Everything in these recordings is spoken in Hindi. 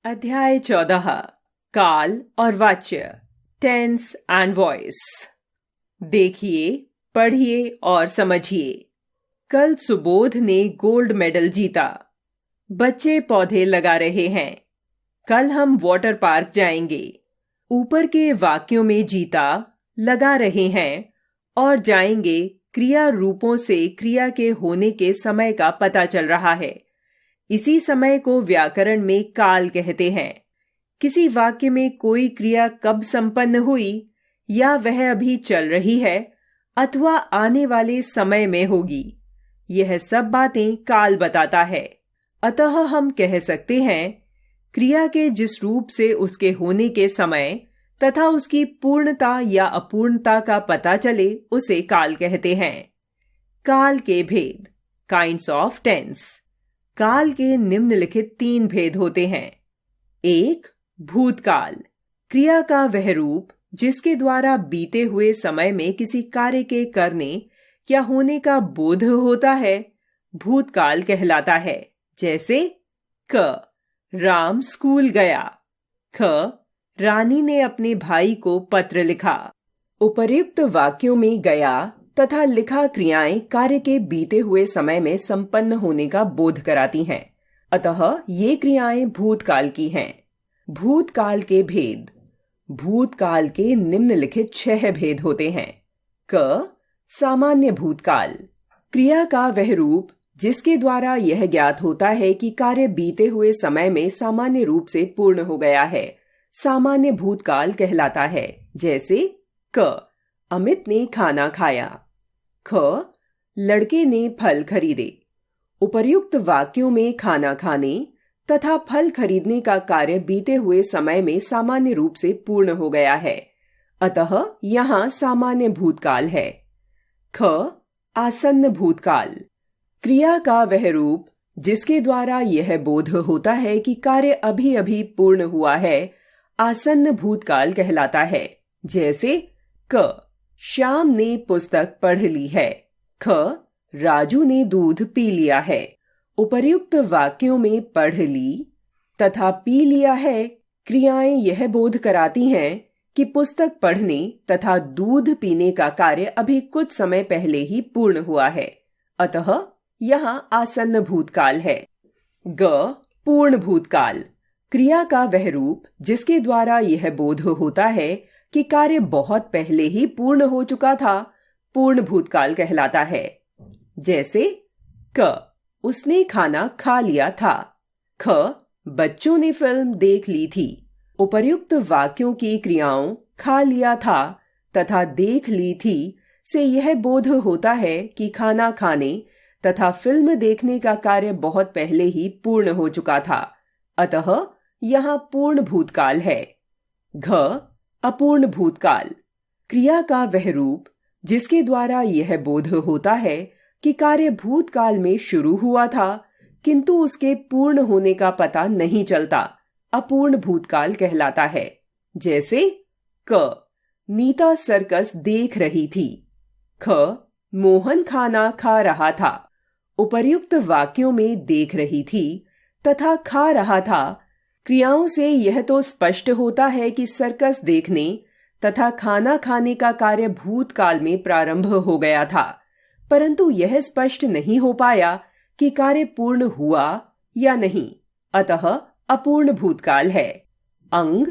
अध्याय 14 काल और वाच्य टेंस एंड वॉइस। देखिए, पढ़िए और समझिए। कल सुबोध ने गोल्ड मेडल जीता। बच्चे पौधे लगा रहे हैं। कल हम वाटर पार्क जाएंगे। ऊपर के वाक्यों में जीता, लगा रहे हैं और जाएंगे क्रिया रूपों से क्रिया के होने के समय का पता चल रहा है। इसी समय को व्याकरण में काल कहते हैं। किसी वाक्य में कोई क्रिया कब संपन्न हुई, या वह अभी चल रही है अथवा आने वाले समय में होगी, यह सब बातें काल बताता है। अतः हम कह सकते हैं, क्रिया के जिस रूप से उसके होने के समय तथा उसकी पूर्णता या अपूर्णता का पता चले उसे काल कहते हैं। काल के भेद, काइंड्स ऑफ टेंस। काल के निम्नलिखित 3 भेद होते हैं। 1. भूतकाल, क्रिया का वह रूप जिसके द्वारा बीते हुए समय में किसी कार्य के करने या होने का बोध होता है, भूतकाल कहलाता है। जैसे क. राम स्कूल गया। ख. रानी ने अपने भाई को पत्र लिखा। उपर्युक्त वाक्यों में गया तथा लिखा क्रियाएं कार्य के बीते हुए समय में संपन्न होने का बोध कराती हैं। अतः ये क्रियाएं भूतकाल की हैं। भूतकाल के भेद। भूतकाल के निम्नलिखित 6 भेद होते हैं। क. सामान्य भूतकाल, क्रिया का वह रूप जिसके द्वारा यह ज्ञात होता है कि कार्य बीते हुए समय में सामान्य रूप से पूर्ण हो गया है, सामान्य भूतकाल कहलाता है। जैसे क. अमित ने खाना खाया। ख. लड़के ने फल खरीदे। उपर्युक्त वाक्यों में खाना खाने तथा फल खरीदने का कार्य बीते हुए समय में सामान्य रूप से पूर्ण हो गया है, अतः यहाँ सामान्य भूतकाल है। ख. आसन्न भूतकाल, क्रिया का वह रूप जिसके द्वारा यह बोध होता है कि कार्य अभी अभी पूर्ण हुआ है, आसन्न भूतकाल कहलाता है। जैसे क. श्याम ने पुस्तक पढ़ ली है। ख. राजू ने दूध पी लिया है। उपर्युक्त वाक्यों में पढ़ ली तथा पी लिया है क्रियाएं यह बोध कराती हैं कि पुस्तक पढ़ने तथा दूध पीने का कार्य अभी कुछ समय पहले ही पूर्ण हुआ है, अतः यहाँ आसन्न भूतकाल है। ग. पूर्ण भूतकाल, क्रिया का वह रूप जिसके द्वारा यह बोध होता है कि कार्य बहुत पहले ही पूर्ण हो चुका था, पूर्ण भूतकाल कहलाता है। जैसे क. उसने खाना खा लिया था। ख. बच्चों ने फिल्म देख ली थी। उपर्युक्त वाक्यों की क्रियाओं खा लिया था तथा देख ली थी से यह बोध होता है कि खाना खाने तथा फिल्म देखने का कार्य बहुत पहले ही पूर्ण हो चुका था, अतः यहाँ पूर्ण भूतकाल है। घ. अपूर्ण भूतकाल, क्रिया का वह रूप जिसके द्वारा यह बोध होता है कि कार्य भूतकाल में शुरू हुआ था किंतु उसके पूर्ण होने का पता नहीं चलता, अपूर्ण भूतकाल कहलाता है। जैसे क. नीता सर्कस देख रही थी। ख. मोहन खाना खा रहा था। उपर्युक्त वाक्यों में देख रही थी तथा खा रहा था क्रियाओं से यह तो स्पष्ट होता है कि सर्कस देखने तथा खाना खाने का कार्य भूतकाल में प्रारंभ हो गया था, परंतु यह स्पष्ट नहीं हो पाया कि कार्य पूर्ण हुआ या नहीं, अतः अपूर्ण भूतकाल है। अंग.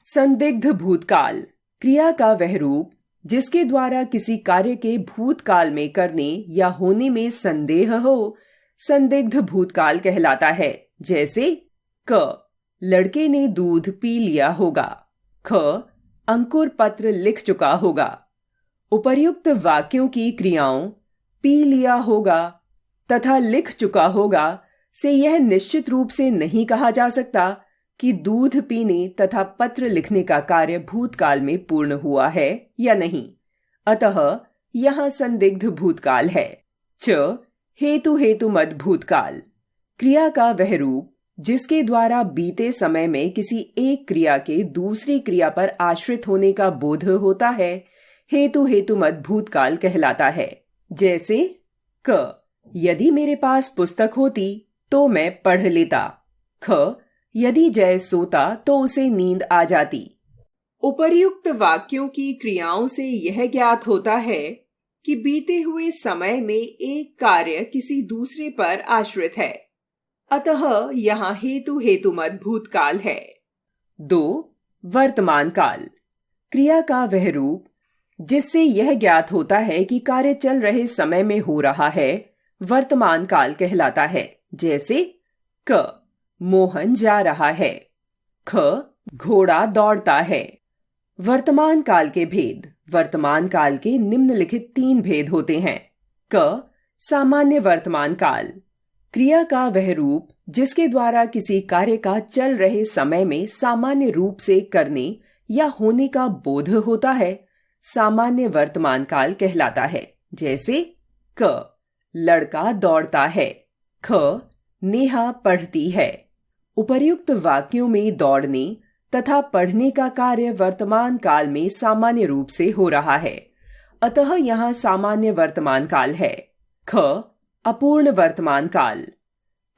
संदिग्ध भूतकाल, क्रिया का वह रूप जिसके द्वारा किसी कार्य के भूतकाल में करने या होने में संदेह हो, संदिग्ध भूतकाल कहलाता है। जैसे क. लड़के ने दूध पी लिया होगा। ख. अंकुर पत्र लिख चुका होगा। उपर्युक्त वाक्यों की क्रियाओं पी लिया होगा तथा लिख चुका होगा से यह निश्चित रूप से नहीं कहा जा सकता कि दूध पीने तथा पत्र लिखने का कार्य भूतकाल में पूर्ण हुआ है या नहीं, अतः यहाँ संदिग्ध भूतकाल है। च. हेतु हेतुमद भूतकाल, क्रिया का वह रूप जिसके द्वारा बीते समय में किसी एक क्रिया के दूसरी क्रिया पर आश्रित होने का बोध होता है, हेतु हेतुमद भूतकाल कहलाता है। जैसे क. यदि मेरे पास पुस्तक होती तो मैं पढ़ लेता। ख. यदि जय सोता तो उसे नींद आ जाती। उपर्युक्त वाक्यों की क्रियाओं से यह ज्ञात होता है कि बीते हुए समय में एक कार्य किसी दूसरे पर आश्रित है, अतः यहाँ हेतु हेतुमत भूतकाल है। 2. वर्तमान काल। क्रिया का वह रूप जिससे यह ज्ञात होता है कि कार्य चल रहे समय में हो रहा है वर्तमान काल कहलाता है। जैसे क मोहन जा रहा है, ख घोड़ा दौड़ता है। वर्तमान काल के भेद। वर्तमान काल के निम्नलिखित 3 भेद होते हैं। क सामान्य वर्तमान काल। क्रिया का वह रूप जिसके द्वारा किसी कार्य का चल रहे समय में सामान्य रूप से करने या होने का बोध होता है सामान्य वर्तमान काल कहलाता है। जैसे क लड़का दौड़ता है, ख नेहा पढ़ती है। उपर्युक्त वाक्यों में दौड़ने तथा पढ़ने का कार्य वर्तमान काल में सामान्य रूप से हो रहा है, अतः यहाँ सामान्य वर्तमान काल है। ख अपूर्ण वर्तमान काल।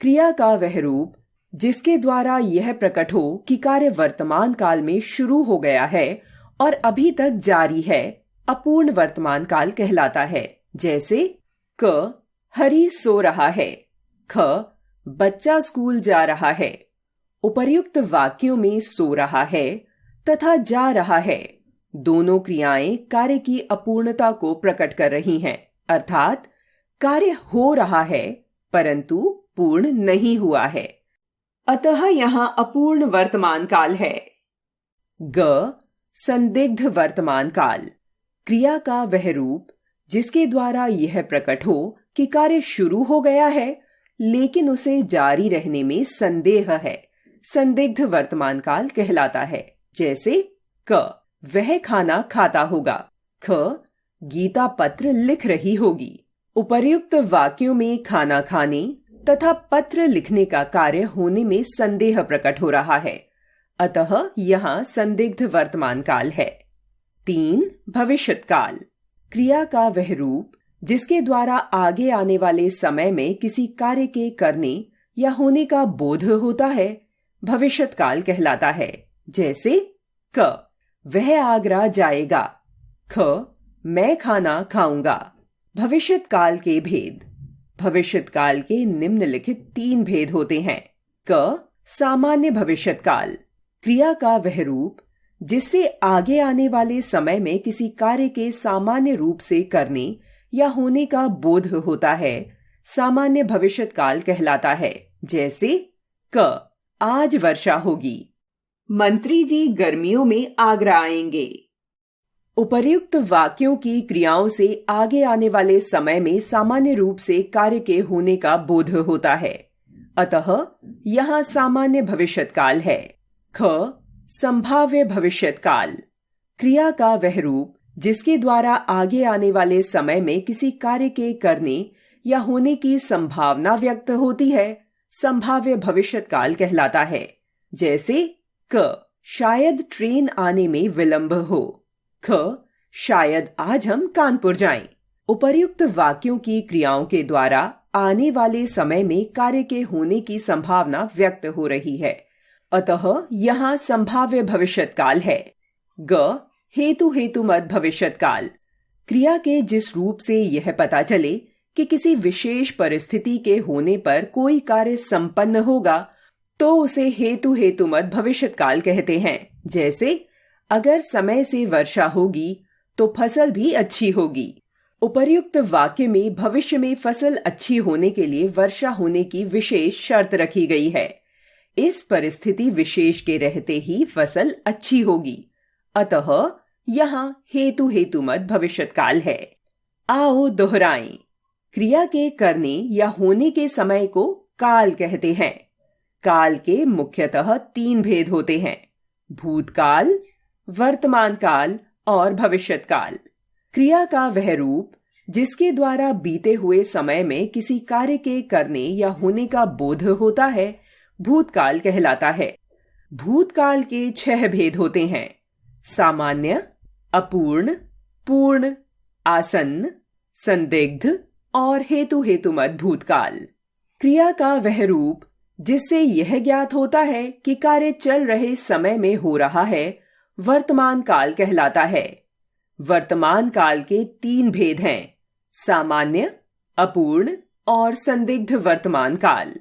क्रिया का वह रूप जिसके द्वारा यह प्रकट हो कि कार्य वर्तमान काल में शुरू हो गया है और अभी तक जारी है अपूर्ण वर्तमान काल कहलाता है। जैसे क हरी सो रहा है, ख बच्चा स्कूल जा रहा है। उपर्युक्त वाक्यों में सो रहा है तथा जा रहा है दोनों क्रियाएं कार्य की अपूर्णता को प्रकट कर रही हैं, अर्थात कार्य हो रहा है परंतु पूर्ण नहीं हुआ है, अतः यहां अपूर्ण वर्तमान काल है। ग संदिग्ध वर्तमान काल। क्रिया का वह रूप जिसके द्वारा यह प्रकट हो कि कार्य शुरू हो गया है लेकिन उसे जारी रहने में संदेह है संदिग्ध वर्तमान काल कहलाता है। जैसे क वह खाना खाता होगा, ख गीता पत्र लिख रही होगी। उपर्युक्त वाक्यों में खाना खाने तथा पत्र लिखने का कार्य होने में संदेह प्रकट हो रहा है, अतः यहाँ संदिग्ध वर्तमान काल है। 3. भविष्यत काल। क्रिया का वह रूप जिसके द्वारा आगे आने वाले समय में किसी कार्य के करने या होने का बोध होता है भविष्यत काल कहलाता है। जैसे क वह आगरा जाएगा, ख मैं खाना खाऊंगा। भविष्यत काल के भेद। भविष्यत काल के निम्नलिखित 3 भेद होते हैं। क सामान्य भविष्यत काल। क्रिया का वह रूप जिससे आगे आने वाले समय में किसी कार्य के सामान्य रूप से करने या होने का बोध होता है सामान्य भविष्यत काल कहलाता है। जैसे क आज वर्षा होगी, मंत्री जी गर्मियों में आगरा आएंगे। उपर्युक्त वाक्यों की क्रियाओं से आगे आने वाले समय में सामान्य रूप से कार्य के होने का बोध होता है, अतः यहाँ सामान्य भविष्यत काल है। ख संभाव्य भविष्यत काल। क्रिया का वह रूप जिसके द्वारा आगे आने वाले समय में किसी कार्य के करने या होने की संभावना व्यक्त होती है संभाव्य भविष्यत काल कहलाता है। जैसे क शायद ट्रेन आने में विलंब हो, ख शायद आज हम कानपुर जाएं। उपर्युक्त वाक्यों की क्रियाओं के द्वारा आने वाले समय में कार्य के होने की संभावना व्यक्त हो रही है, अतः यहाँ संभाव्य भविष्यत काल है। ग हेतु हेतुमत भविष्यत काल। क्रिया के जिस रूप से यह पता चले कि किसी विशेष परिस्थिति के होने पर कोई कार्य संपन्न होगा तो उसे हेतु हेतुमत भविष्यत काल कहते हैं। जैसे अगर समय से वर्षा होगी तो फसल भी अच्छी होगी। उपर्युक्त वाक्य में भविष्य में फसल अच्छी होने के लिए वर्षा होने की विशेष शर्त रखी गई है। इस परिस्थिति विशेष के रहते ही फसल अच्छी होगी, अतः यहाँ हेतु हेतुमत भविष्यत काल है। आओ दोहराएं। क्रिया के करने या होने के समय को काल कहते हैं। काल के मुख्यतः 3 भेद होते हैं: भूतकाल, वर्तमान काल और भविष्यत काल। क्रिया का वह रूप जिसके द्वारा बीते हुए समय में किसी कार्य के करने या होने का बोध होता है भूतकाल कहलाता है। भूतकाल के 6 भेद होते हैं: सामान्य, अपूर्ण, पूर्ण, आसन्न, संदिग्ध और हेतु हेतुमत भूतकाल। क्रिया का वह रूप जिससे यह ज्ञात होता है कि कार्य चल रहे समय में हो रहा है, वर्तमान काल कहलाता है। वर्तमान काल के 3 भेद हैं: सामान्य, अपूर्ण और संदिग्ध वर्तमान काल।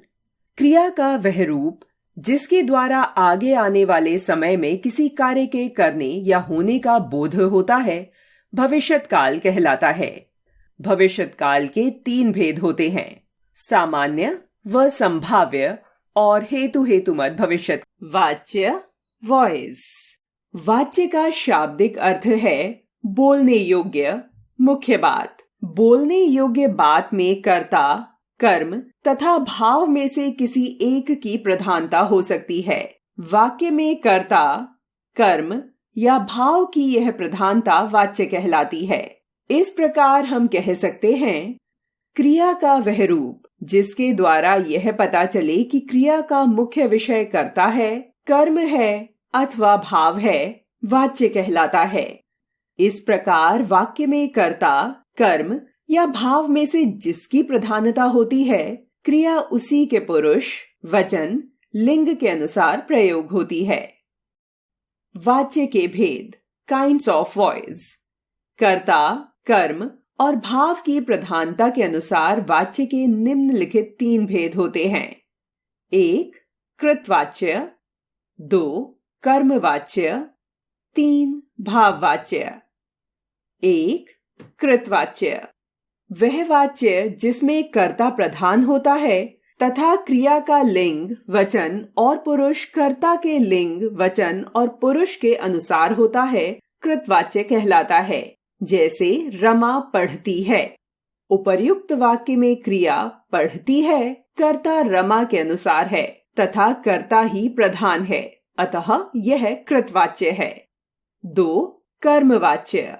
क्रिया का वह रूप जिसके द्वारा आगे आने वाले समय में किसी कार्य के करने या होने का बोध होता है, भविष्यत काल कहलाता है। भविष्यत काल के 3 भेद होते हैं: सामान्य व संभाव्य और हेतु हेतुमत भविष्यत। वाच्य, वॉइस। वाच्य का शाब्दिक अर्थ है बोलने योग्य, मुख्य बात। बोलने योग्य बात में कर्ता, कर्म तथा भाव में से किसी एक की प्रधानता हो सकती है। वाक्य में कर्ता, कर्म या भाव की यह प्रधानता वाच्य कहलाती है। इस प्रकार हम कह सकते हैं, क्रिया का वह रूप जिसके द्वारा यह पता चले कि क्रिया का मुख्य विषय कर्ता है, कर्म है अथवा भाव है, वाच्य कहलाता है। इस प्रकार वाक्य में कर्ता, कर्म या भाव में से जिसकी प्रधानता होती है, क्रिया उसी के पुरुष, वचन, लिंग के अनुसार प्रयोग होती है। वाच्य के भेद, काइंड्स ऑफ वॉइस। कर्ता, कर्म और भाव की प्रधानता के अनुसार वाच्य के निम्नलिखित 3 भेद होते हैं: 1. कृतवाच्य, 2. कर्मवाच्य, 3. भाववाच्य। 1. कृतवाच्य। वह वाच्य जिसमें कर्ता प्रधान होता है तथा क्रिया का लिंग, वचन और पुरुष कर्ता के लिंग, वचन और पुरुष के अनुसार होता है, कृतवाच्य कहलाता है। जैसे रमा पढ़ती है। उपर्युक्त वाक्य में क्रिया पढ़ती है कर्ता रमा के अनुसार है तथा कर्ता ही प्रधान है, अतः यह कृतवाच्य है। 2. कर्मवाच्य।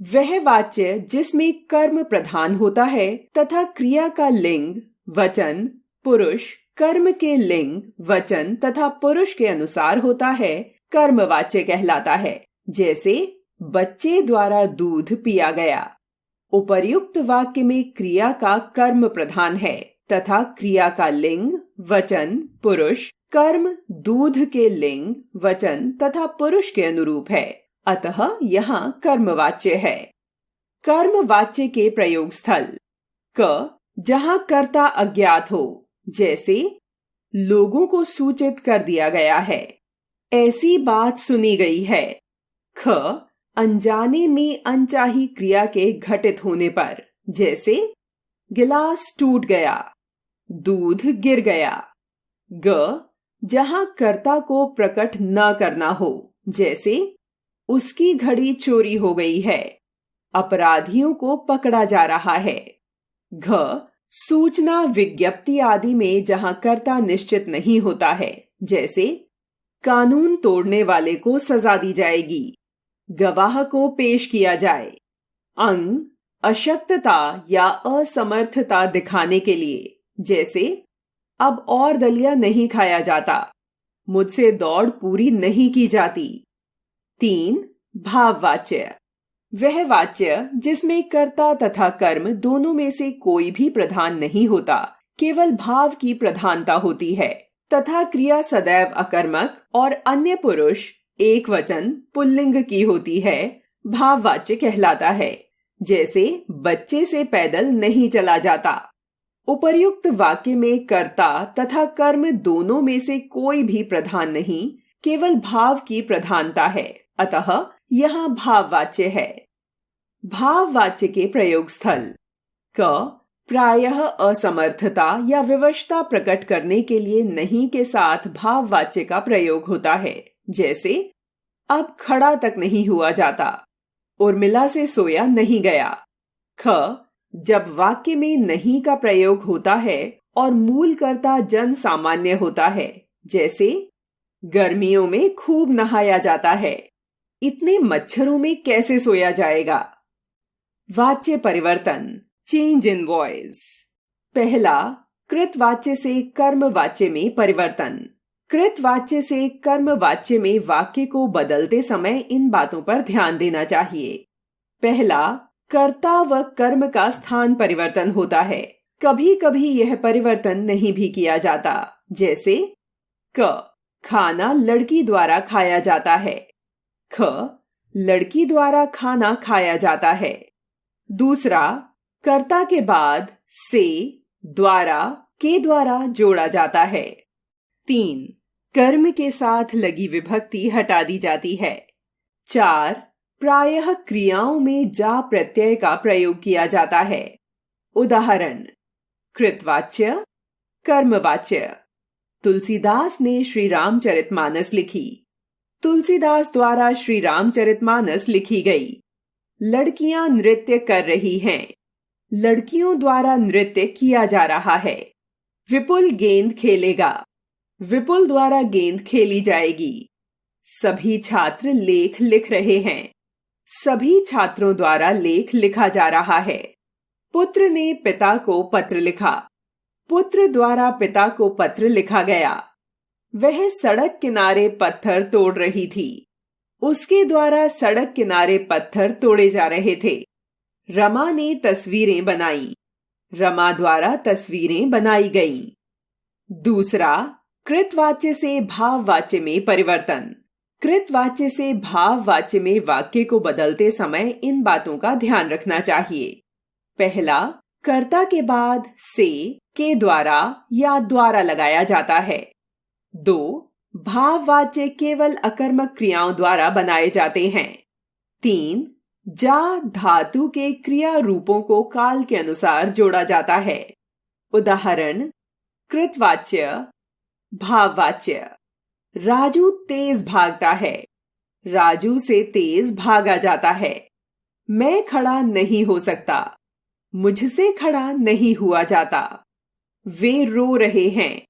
वह वाच्य जिसमें कर्म प्रधान होता है तथा क्रिया का लिंग, वचन, पुरुष कर्म के लिंग, वचन तथा पुरुष के अनुसार होता है, कर्मवाच्य कहलाता है। जैसे बच्चे द्वारा दूध पिया गया। उपर्युक्त वाक्य में क्रिया का कर्म प्रधान है तथा क्रिया का लिंग, वचन, पुरुष कर्म दूध के लिंग, वचन तथा पुरुष के अनुरूप है, अतः यहाँ कर्मवाच्य है। कर्मवाच्य के प्रयोग स्थल: क. जहाँ कर्ता अज्ञात हो, जैसे लोगों को सूचित कर दिया गया है, ऐसी बात सुनी गई है। ख. अनजाने में अनचाही क्रिया के घटित होने पर, जैसे गिलास टूट गया, दूध गिर गया। ग. जहां कर्ता को प्रकट न करना हो, जैसे उसकी घड़ी चोरी हो गई है, अपराधियों को पकड़ा जा रहा है। घ. सूचना, विज्ञप्ति आदि में जहां कर्ता निश्चित नहीं होता है, जैसे कानून तोड़ने वाले को सजा दी जाएगी, गवाह को पेश किया जाए। अंग. अशक्तता या असमर्थता दिखाने के लिए, जैसे अब और दलिया नहीं खाया जाता, मुझसे दौड़ पूरी नहीं की जाती। 3. भाववाच्य। वह वाच्य जिसमें कर्ता तथा कर्म दोनों में से कोई भी प्रधान नहीं होता, केवल भाव की प्रधानता होती है तथा क्रिया सदैव अकर्मक और अन्य पुरुष एक वचन पुल्लिंग की होती है, भाववाच्य कहलाता है। जैसे बच्चे से पैदल नहीं चला जाता। उपर्युक्त वाक्य में कर्ता तथा कर्म दोनों में से कोई भी प्रधान नहीं, केवल भाव की प्रधानता है, अतः यहाँ भाववाच्य है। भाववाच्य के प्रयोग स्थल: क. प्रायः असमर्थता या विवशता प्रकट करने के लिए नहीं के साथ भाववाच्य का प्रयोग होता है, जैसे अब खड़ा तक नहीं हुआ जाता, उर्मिला से सोया नहीं गया। ख. जब वाक्य में नहीं का प्रयोग होता है और मूल कर्ता जन सामान्य होता है, जैसे गर्मियों में खूब नहाया जाता है, इतने मच्छरों में कैसे सोया जाएगा। वाच्य परिवर्तन, चेंज इन वॉइस। पहला, कृतवाच्य से कर्मवाच्य में परिवर्तन। कृतवाच्य से कर्मवाच्य में वाक्य को बदलते समय इन बातों पर ध्यान देना चाहिए। पहला, कर्ता व कर्म का स्थान परिवर्तन होता है। कभी कभी यह परिवर्तन नहीं भी किया जाता। जैसे क, खाना लड़की द्वारा खाया जाता है। ख, लड़की द्वारा खाना खाया जाता है। दूसरा, कर्ता के बाद से, द्वारा, के द्वारा जोड़ा जाता है। 3, कर्म के साथ लगी विभक्ति हटा दी जाती है। 4, प्रायः क्रियाओं में जा प्रत्यय का प्रयोग किया जाता है। उदाहरण: कृतवाच्य, कर्मवाच्य। तुलसीदास ने श्री रामचरितमानस लिखी। तुलसीदास द्वारा श्री रामचरितमानस लिखी गई। लड़कियां नृत्य कर रही हैं। लड़कियों द्वारा नृत्य किया जा रहा है। विपुल गेंद खेलेगा। विपुल द्वारा गेंद खेली जाएगी। सभी छात्र लेख लिख रहे हैं। सभी छात्रों द्वारा लेख लिखा जा रहा है। पुत्र ने पिता को पत्र लिखा। पुत्र द्वारा पिता को पत्र लिखा गया। वह सड़क किनारे पत्थर तोड़ रही थी। उसके द्वारा सड़क किनारे पत्थर तोड़े जा रहे थे। रमा ने तस्वीरें बनाई। रमा द्वारा तस्वीरें बनाई गईं। दूसरा, कृतवाच्य से भाववाच्य में परिवर्तन। कृतवाच्य से भाववाच्य में वाक्य को बदलते समय इन बातों का ध्यान रखना चाहिए। पहला, कर्ता के बाद से, के द्वारा या द्वारा लगाया जाता है। 2, भाववाच्य केवल अकर्मक क्रियाओं द्वारा बनाए जाते हैं। 3, जा धातु के क्रिया रूपों को काल के अनुसार जोड़ा जाता है। उदाहरण: कृतवाच्य, भाववाच्य। राजू तेज भागता है। राजू से तेज भागा जाता है। मैं खड़ा नहीं हो सकता। मुझसे खड़ा नहीं हुआ जाता। वे रो रहे हैं।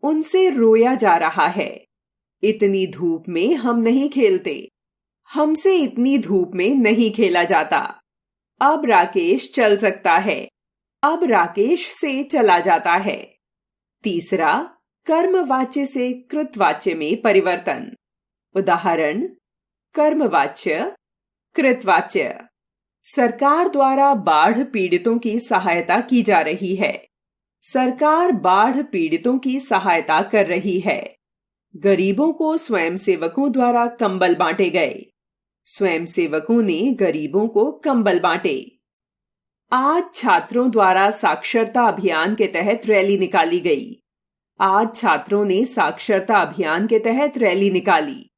उनसे रोया जा रहा है। इतनी धूप में हम नहीं खेलते। हमसे इतनी धूप में नहीं खेला जाता। अब राकेश चल सकता है। अब राकेश से चला जाता है। तीसरा, कर्मवाच्य से कृतवाच्य में परिवर्तन। उदाहरण: कर्मवाच्य, कृतवाच्य। सरकार द्वारा बाढ़ पीड़ितों की सहायता की जा रही है। सरकार बाढ़ पीड़ितों की सहायता कर रही है। गरीबों को स्वयंसेवकों द्वारा कंबल बांटे गए। स्वयंसेवकों ने गरीबों को कंबल बांटे। आज छात्रों द्वारा साक्षरता अभियान के तहत रैली निकाली गई। आज छात्रों ने साक्षरता अभियान के तहत रैली निकाली।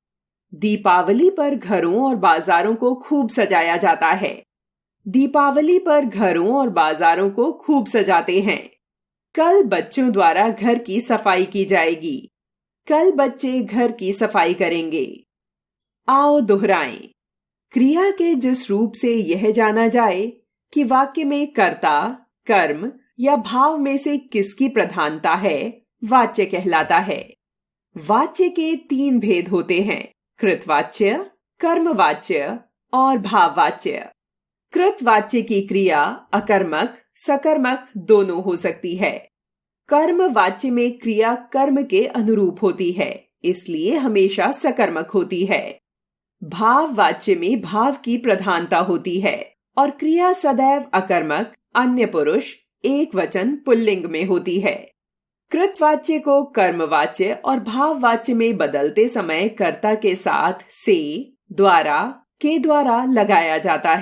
दीपावली पर घरों और बाजारों को खूब सजाया जाता है। दीपावली पर घरों और बाजारों को खूब सजाते हैं। कल बच्चों द्वारा घर की सफाई की जाएगी। कल बच्चे घर की सफाई करेंगे। आओ दोहराएं। क्रिया के जिस रूप से यह जाना जाए कि वाक्य में कर्ता, कर्म या भाव में से किसकी प्रधानता है, वाच्य कहलाता है। वाच्य के 3 भेद होते हैं: कृतवाच्य, कर्मवाच्य और भाववाच्य। कृतवाच्य की क्रिया अकर्मक, सकर्मक दोनों हो सकती है। कर्मवाच्य में क्रिया कर्म के अनुरूप होती है, इसलिए हमेशा सकर्मक होती है। भाववाच्य में भाव की प्रधानता होती है और क्रिया सदैव अकर्मक, अन्य पुरुष, एक वचन पुल्लिंग में होती है। कृतवाच्य को कर्मवाच्य और भाववाच्य में बदलते समय कर्ता के साथ से, द्वारा, के द्वारा लगाया जाता है।